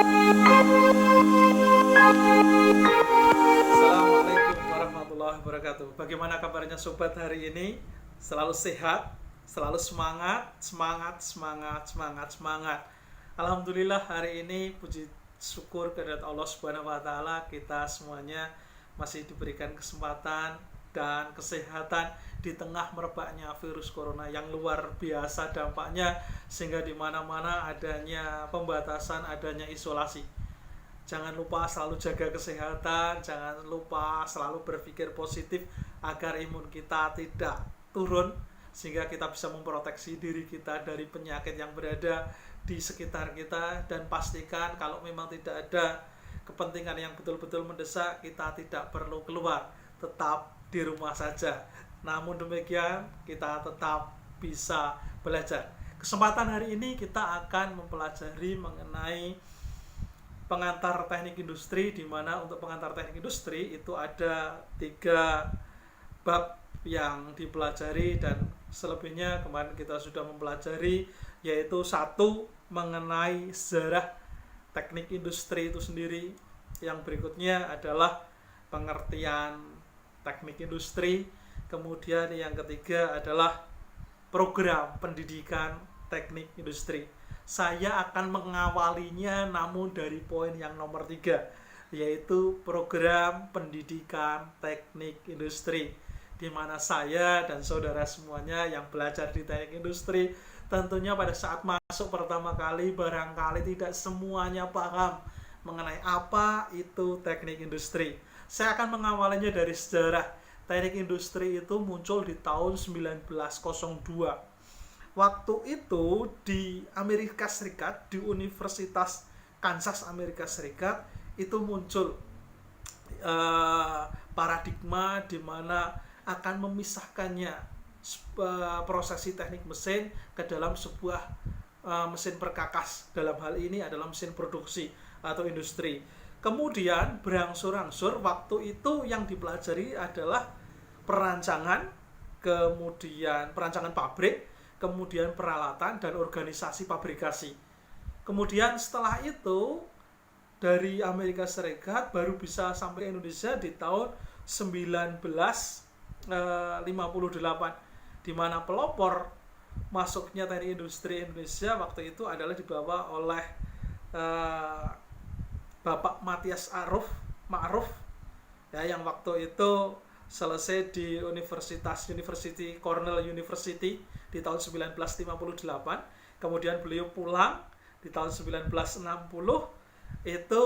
Assalamualaikum warahmatullahi wabarakatuh. Bagaimana kabarnya sobat hari ini? Selalu sehat, selalu semangat, semangat, semangat, semangat, semangat. Alhamdulillah hari ini puji syukur kehadirat Allah Subhanahu wa taala, kita semuanya masih diberikan kesempatan dan kesehatan di tengah merebaknya virus corona yang luar biasa dampaknya, sehingga di mana-mana adanya pembatasan, adanya isolasi. Jangan lupa selalu jaga kesehatan, jangan lupa selalu berpikir positif agar imun kita tidak turun, sehingga kita bisa memproteksi diri kita dari penyakit yang berada di sekitar kita. Dan pastikan kalau memang tidak ada kepentingan yang betul-betul mendesak, kita tidak perlu keluar, tetap di rumah saja. Namun demikian kita tetap bisa belajar. Kesempatan hari ini kita akan mempelajari mengenai pengantar teknik industri, di mana untuk pengantar teknik industri itu ada 3 bab yang dipelajari, dan selebihnya kemarin kita sudah mempelajari, yaitu 1 mengenai sejarah teknik industri itu sendiri. Yang berikutnya adalah pengertian teknik industri. Kemudian yang ketiga adalah program pendidikan teknik industri. Saya akan mengawalinya namun dari poin yang nomor 3, yaitu program pendidikan teknik industri, di mana saya dan saudara semuanya yang belajar di teknik industri tentunya pada saat masuk pertama kali barangkali tidak semuanya paham mengenai apa itu teknik industri. Saya akan mengawalinya dari sejarah. Teknik industri itu muncul di tahun 1902. Waktu itu di Amerika Serikat, di Universitas Kansas Amerika Serikat, itu muncul paradigma di mana akan memisahkannya prosesi teknik mesin ke dalam sebuah mesin perkakas. Dalam hal ini adalah mesin produksi atau industri. Kemudian berangsur-angsur waktu itu yang dipelajari adalah perancangan, kemudian perancangan pabrik, kemudian peralatan dan organisasi pabrikasi. Kemudian setelah itu dari Amerika Serikat baru bisa sampai Indonesia di tahun 1958, di mana pelopor masuknya teknik industri Indonesia waktu itu adalah dibawa oleh Bapak Matias Ma'ruf, ya, yang waktu itu selesai di University Cornell University di tahun 1958. Kemudian beliau pulang di tahun 1960, itu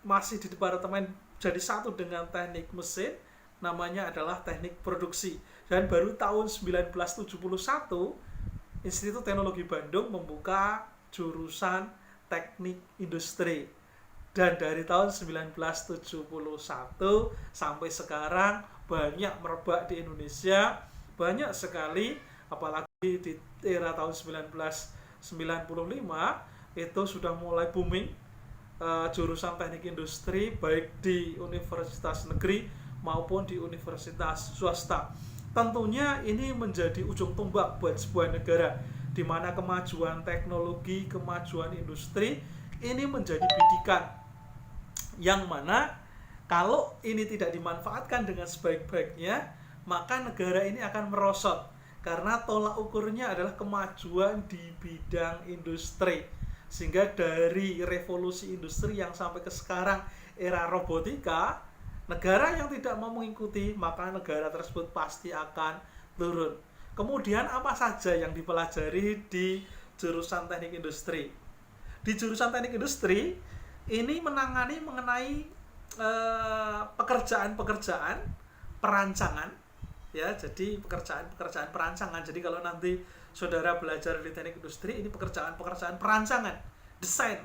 masih di departemen jadi satu dengan teknik mesin, namanya adalah teknik produksi. Dan baru tahun 1971 Institut Teknologi Bandung membuka jurusan teknik industri. Dan dari tahun 1971 sampai sekarang banyak merebak di Indonesia, banyak sekali, apalagi di era tahun 1995 itu sudah mulai booming jurusan teknik industri, baik di universitas negeri maupun di universitas swasta. Tentunya ini menjadi ujung tombak buat sebuah negara, di mana kemajuan teknologi, kemajuan industri ini menjadi bidikan, yang mana kalau ini tidak dimanfaatkan dengan sebaik-baiknya, maka negara ini akan merosot, karena tolak ukurnya adalah kemajuan di bidang industri. Sehingga dari revolusi industri yang sampai ke sekarang era robotika, negara yang tidak mau mengikuti, maka negara tersebut pasti akan turun. Kemudian apa saja yang dipelajari di jurusan teknik industri? Di jurusan teknik industri ini menangani mengenai pekerjaan-pekerjaan perancangan, ya. Jadi pekerjaan perancangan. Jadi kalau nanti saudara belajar di teknik industri, ini pekerjaan perancangan, desain.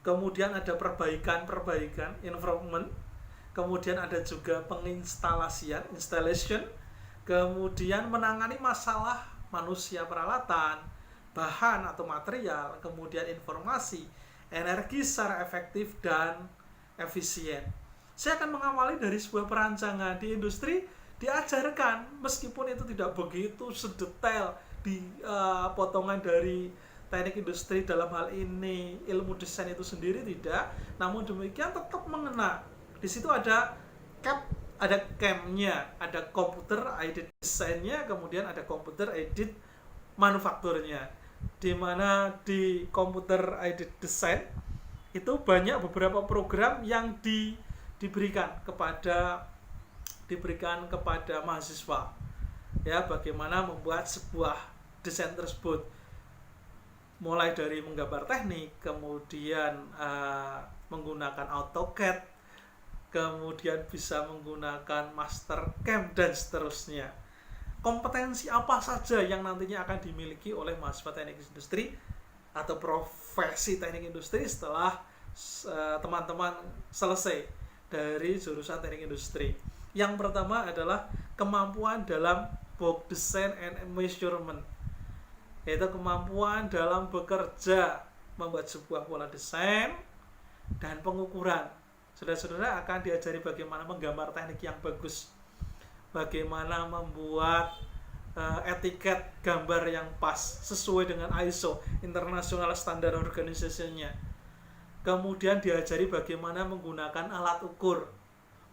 Kemudian ada perbaikan, improvement. Kemudian ada juga penginstalasian, installation. Kemudian menangani masalah manusia, peralatan, bahan atau material, kemudian informasi, energi secara efektif dan efisien. Saya akan mengawali dari sebuah perancangan. Di industri diajarkan, meskipun itu tidak begitu sedetail di potongan dari teknik industri dalam hal ini ilmu desain itu sendiri tidak, namun demikian tetap mengena. Di situ ada CAM-nya, ada computer aided desainnya, kemudian ada computer aided manufakturnya. Di mana di computer aided design itu banyak beberapa program yang diberikan kepada mahasiswa, ya, bagaimana membuat sebuah desain tersebut, mulai dari menggambar teknik, kemudian menggunakan AutoCAD, kemudian bisa menggunakan Mastercam dan seterusnya. Kompetensi apa saja yang nantinya akan dimiliki oleh mahasiswa teknik industri atau profesi teknik industri setelah teman-teman selesai dari jurusan teknik industri. Yang pertama adalah kemampuan dalam box design and measurement, yaitu kemampuan dalam bekerja membuat sebuah pola desain dan pengukuran. Saudara-saudara akan diajari bagaimana menggambar teknik yang bagus, bagaimana membuat etiket gambar yang pas sesuai dengan ISO, International Standard Organization-nya. Kemudian diajari bagaimana menggunakan alat ukur,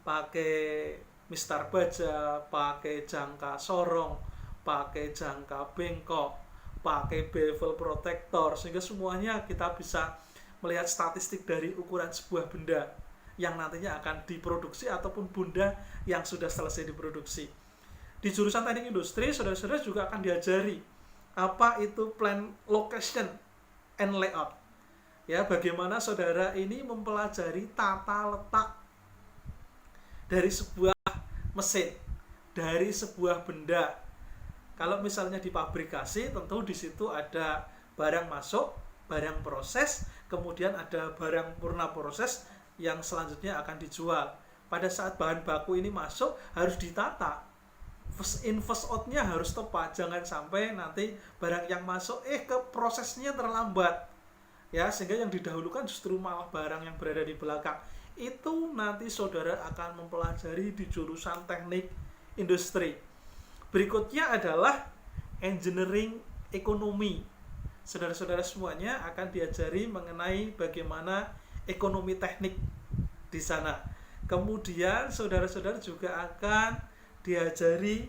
pakai mistar baja, pakai jangka sorong, pakai jangka bengkok, pakai bevel protector, sehingga semuanya kita bisa melihat statistik dari ukuran sebuah benda yang nantinya akan diproduksi ataupun benda yang sudah selesai diproduksi. Di jurusan teknik industri, saudara-saudara juga akan diajari apa itu plan location and layout. Ya, bagaimana saudara ini mempelajari tata letak dari sebuah mesin, dari sebuah benda. Kalau misalnya di pabrikasi, tentu di situ ada barang masuk, barang proses, kemudian ada barang purna proses yang selanjutnya akan dijual. Pada saat bahan baku ini masuk, harus ditata. First in first out-nya harus tepat, jangan sampai nanti barang yang masuk ke prosesnya terlambat. Ya, sehingga yang didahulukan justru malah barang yang berada di belakang. Itu nanti saudara akan mempelajari di jurusan teknik industri. Berikutnya adalah engineering ekonomi. Saudara-saudara semuanya akan diajari mengenai bagaimana ekonomi teknik di sana. Kemudian saudara-saudara juga akan diajari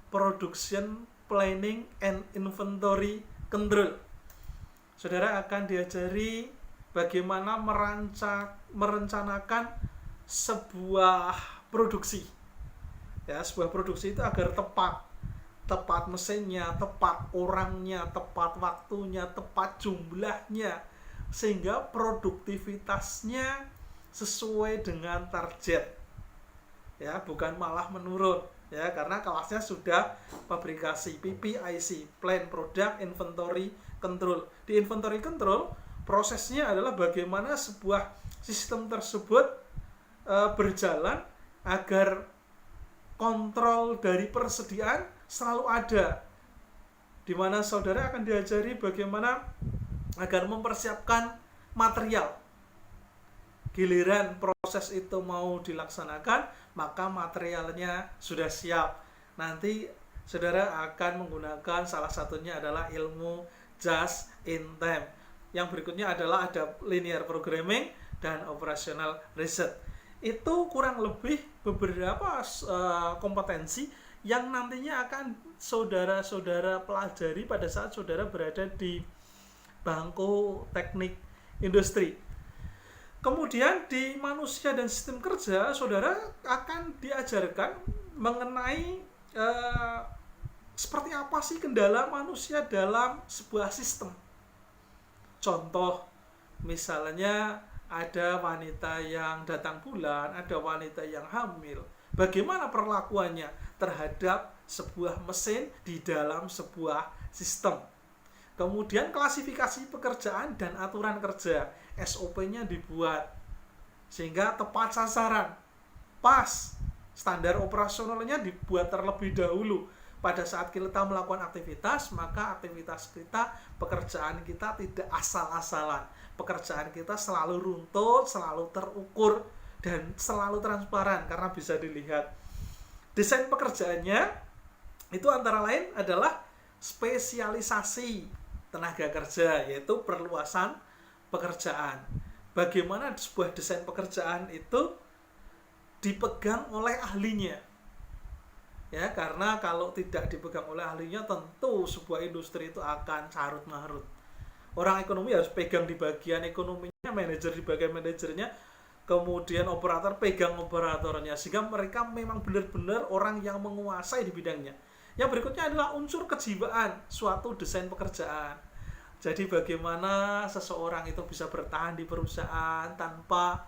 production planning and inventory control. Saudara akan diajari bagaimana merencanakan sebuah produksi. Ya, sebuah produksi itu agar tepat mesinnya, tepat orangnya, tepat waktunya, tepat jumlahnya, sehingga produktivitasnya sesuai dengan target. Ya, bukan malah menurun, ya, karena kelasnya sudah pabrikasi, PPIC, Plan Product Inventory Control. Di inventory control, prosesnya adalah bagaimana sebuah sistem tersebut berjalan agar kontrol dari persediaan selalu ada, di mana saudara akan diajari bagaimana agar mempersiapkan material. Giliran proses itu mau dilaksanakan, maka materialnya sudah siap. Nanti saudara akan menggunakan salah satunya adalah ilmu just in time. Yang berikutnya adalah ada linear programming dan operational research. Itu kurang lebih beberapa kompetensi yang nantinya akan saudara-saudara pelajari pada saat saudara berada di bangku teknik industri. Kemudian di manusia dan sistem kerja, saudara akan diajarkan mengenai seperti apa sih kendala manusia dalam sebuah sistem. Contoh, misalnya ada wanita yang datang bulan, ada wanita yang hamil. Bagaimana perlakuannya terhadap sebuah mesin di dalam sebuah sistem. Kemudian klasifikasi pekerjaan dan aturan kerja, SOP-nya dibuat sehingga tepat sasaran, pas. Standar operasionalnya dibuat terlebih dahulu. Pada saat kita melakukan aktivitas, maka aktivitas kita, pekerjaan kita tidak asal-asalan. Pekerjaan kita selalu runtut, selalu terukur, dan selalu transparan karena bisa dilihat. Desain pekerjaannya itu antara lain adalah spesialisasi tenaga kerja, yaitu perluasan pekerjaan. Bagaimana sebuah desain pekerjaan itu dipegang oleh ahlinya. Ya, karena kalau tidak dipegang oleh ahlinya, tentu sebuah industri itu akan carut marut. Orang ekonomi harus pegang di bagian ekonominya, manajer di bagian manajernya, kemudian operator pegang operatornya, sehingga mereka memang benar-benar orang yang menguasai di bidangnya. Yang berikutnya adalah unsur kejiwaan suatu desain pekerjaan. Jadi bagaimana seseorang itu bisa bertahan di perusahaan tanpa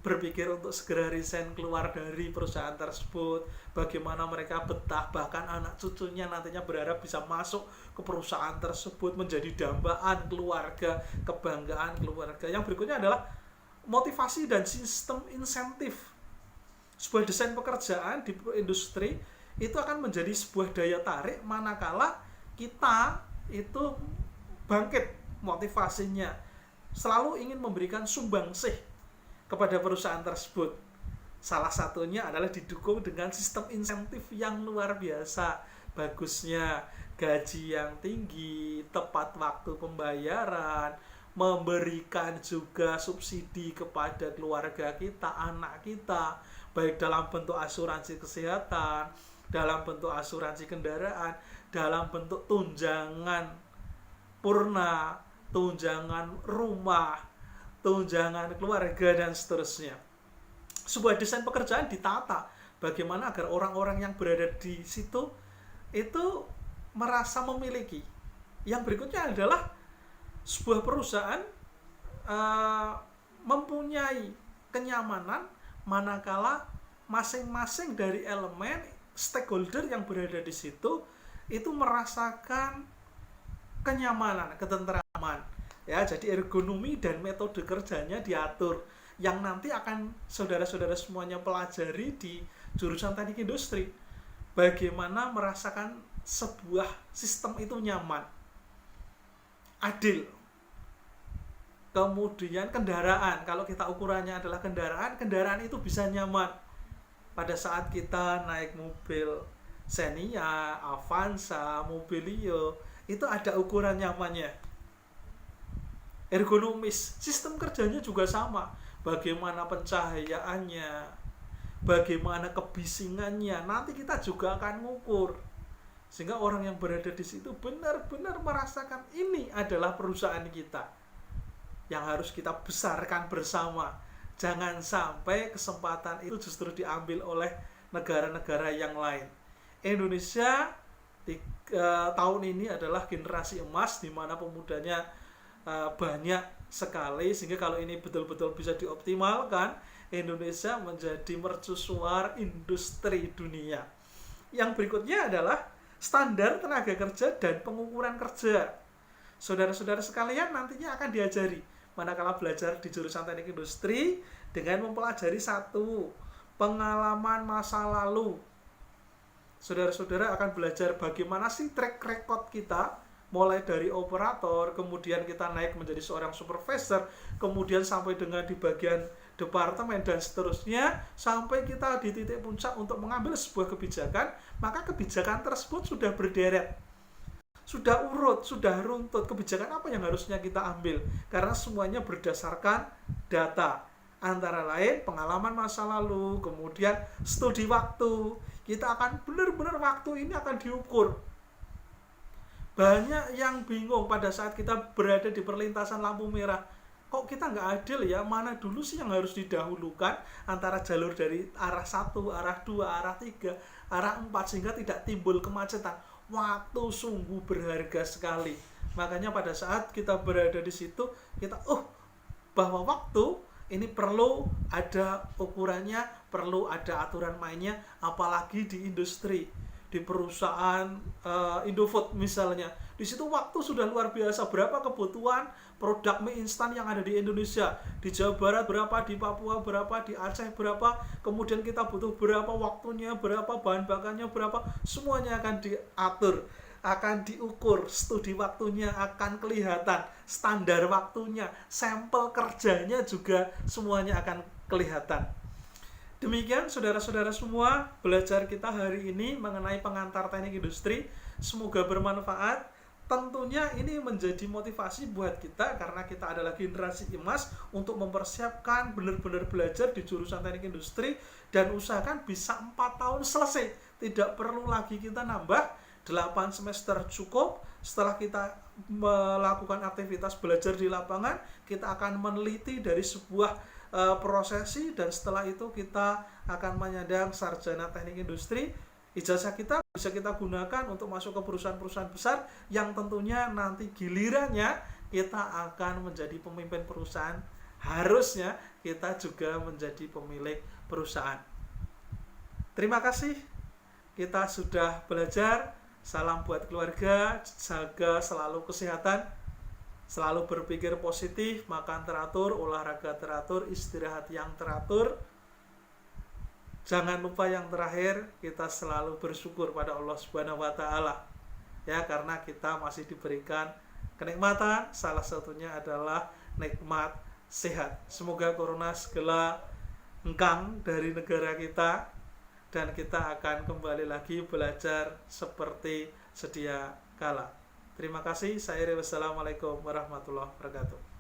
berpikir untuk segera resign keluar dari perusahaan tersebut, bagaimana mereka betah, bahkan anak cucunya nantinya berharap bisa masuk ke perusahaan tersebut, menjadi dambaan keluarga, kebanggaan keluarga. Yang berikutnya adalah motivasi dan sistem insentif. Sebuah desain pekerjaan di industri itu akan menjadi sebuah daya tarik manakala kita itu bangkit motivasinya, selalu ingin memberikan sumbangsih kepada perusahaan tersebut. Salah satunya adalah didukung dengan sistem insentif yang luar biasa bagusnya, gaji yang tinggi, tepat waktu pembayaran, memberikan juga subsidi kepada keluarga kita, anak kita, baik dalam bentuk asuransi kesehatan, dalam bentuk asuransi kendaraan, dalam bentuk tunjangan purna, tunjangan rumah, tunjangan keluarga, dan seterusnya. Sebuah desain pekerjaan ditata bagaimana agar orang-orang yang berada di situ itu merasa memiliki. Yang berikutnya adalah sebuah perusahaan mempunyai kenyamanan manakala masing-masing dari elemen stakeholder yang berada di situ itu merasakan kenyamanan, ketentraman. Ya, jadi ergonomi dan metode kerjanya diatur, yang nanti akan saudara-saudara semuanya pelajari di jurusan teknik industri. Bagaimana merasakan sebuah sistem itu nyaman, adil. Kemudian kendaraan, kalau kita ukurannya adalah kendaraan itu bisa nyaman. Pada saat kita naik mobil Xenia, Avanza, Mobilio, itu ada ukuran nyamannya. Ergonomis, sistem kerjanya juga sama. Bagaimana pencahayaannya, bagaimana kebisingannya, nanti kita juga akan mengukur. Sehingga orang yang berada di situ benar-benar merasakan ini adalah perusahaan kita yang harus kita besarkan bersama. Jangan sampai kesempatan itu justru diambil oleh negara-negara yang lain. Indonesia tahun ini adalah generasi emas di mana pemudanya banyak sekali, sehingga kalau ini betul-betul bisa dioptimalkan, Indonesia menjadi mercusuar industri dunia. Yang berikutnya adalah standar tenaga kerja dan pengukuran kerja. Saudara-saudara sekalian nantinya akan diajari manakala belajar di jurusan teknik industri dengan mempelajari satu, pengalaman masa lalu. Saudara-saudara akan belajar bagaimana sih track record kita, mulai dari operator, kemudian kita naik menjadi seorang supervisor, kemudian sampai dengan di bagian departemen dan seterusnya, sampai kita di titik puncak untuk mengambil sebuah kebijakan. Maka kebijakan tersebut sudah berderet, sudah urut, sudah runtut, kebijakan apa yang harusnya kita ambil, karena semuanya berdasarkan data, antara lain pengalaman masa lalu, kemudian studi waktu. Kita akan benar-benar waktu ini akan diukur. Banyak yang bingung pada saat kita berada di perlintasan lampu merah, kok kita nggak adil ya, mana dulu sih yang harus didahulukan antara jalur dari arah 1, arah 2, arah 3, arah 4, sehingga tidak timbul kemacetan. Waktu sungguh berharga sekali. Makanya pada saat kita berada di situ, kita bahwa waktu ini perlu ada ukurannya, perlu ada aturan mainnya, apalagi di industri, di perusahaan Indofood misalnya. Di situ waktu sudah luar biasa. Berapa kebutuhan produk mie instan yang ada di Indonesia? Di Jawa Barat berapa, di Papua berapa, di Aceh berapa, kemudian kita butuh berapa waktunya, berapa bahan bakarnya, berapa, semuanya akan diatur, akan diukur, studi waktunya akan kelihatan, standar waktunya, sampel kerjanya juga semuanya akan kelihatan. Demikian saudara-saudara semua, belajar kita hari ini mengenai pengantar teknik industri. Semoga bermanfaat. tentunya ini menjadi motivasi buat kita karena kita adalah generasi emas untuk mempersiapkan benar-benar belajar di jurusan teknik industri dan usahakan bisa 4 tahun selesai. Tidak perlu lagi kita nambah 8 semester cukup. Setelah kita melakukan aktivitas belajar di lapangan, kita akan meneliti dari sebuah prosesi dan setelah itu kita akan menyandang sarjana teknik industri. Ijazah kita bisa kita gunakan untuk masuk ke perusahaan-perusahaan besar yang tentunya nanti gilirannya kita akan menjadi pemimpin perusahaan. Harusnya kita juga menjadi pemilik perusahaan. Terima kasih, kita sudah belajar. Salam buat keluarga, jaga selalu kesehatan, selalu berpikir positif, makan teratur, olahraga teratur, istirahat yang teratur. Jangan lupa yang terakhir, kita selalu bersyukur pada Allah Subhanahu wa taala. Ya, karena kita masih diberikan kenikmatan, salah satunya adalah nikmat sehat. Semoga corona segera hengkang dari negara kita dan kita akan kembali lagi belajar seperti sedia kala. Terima kasih. Wassalamualaikum warahmatullahi wabarakatuh.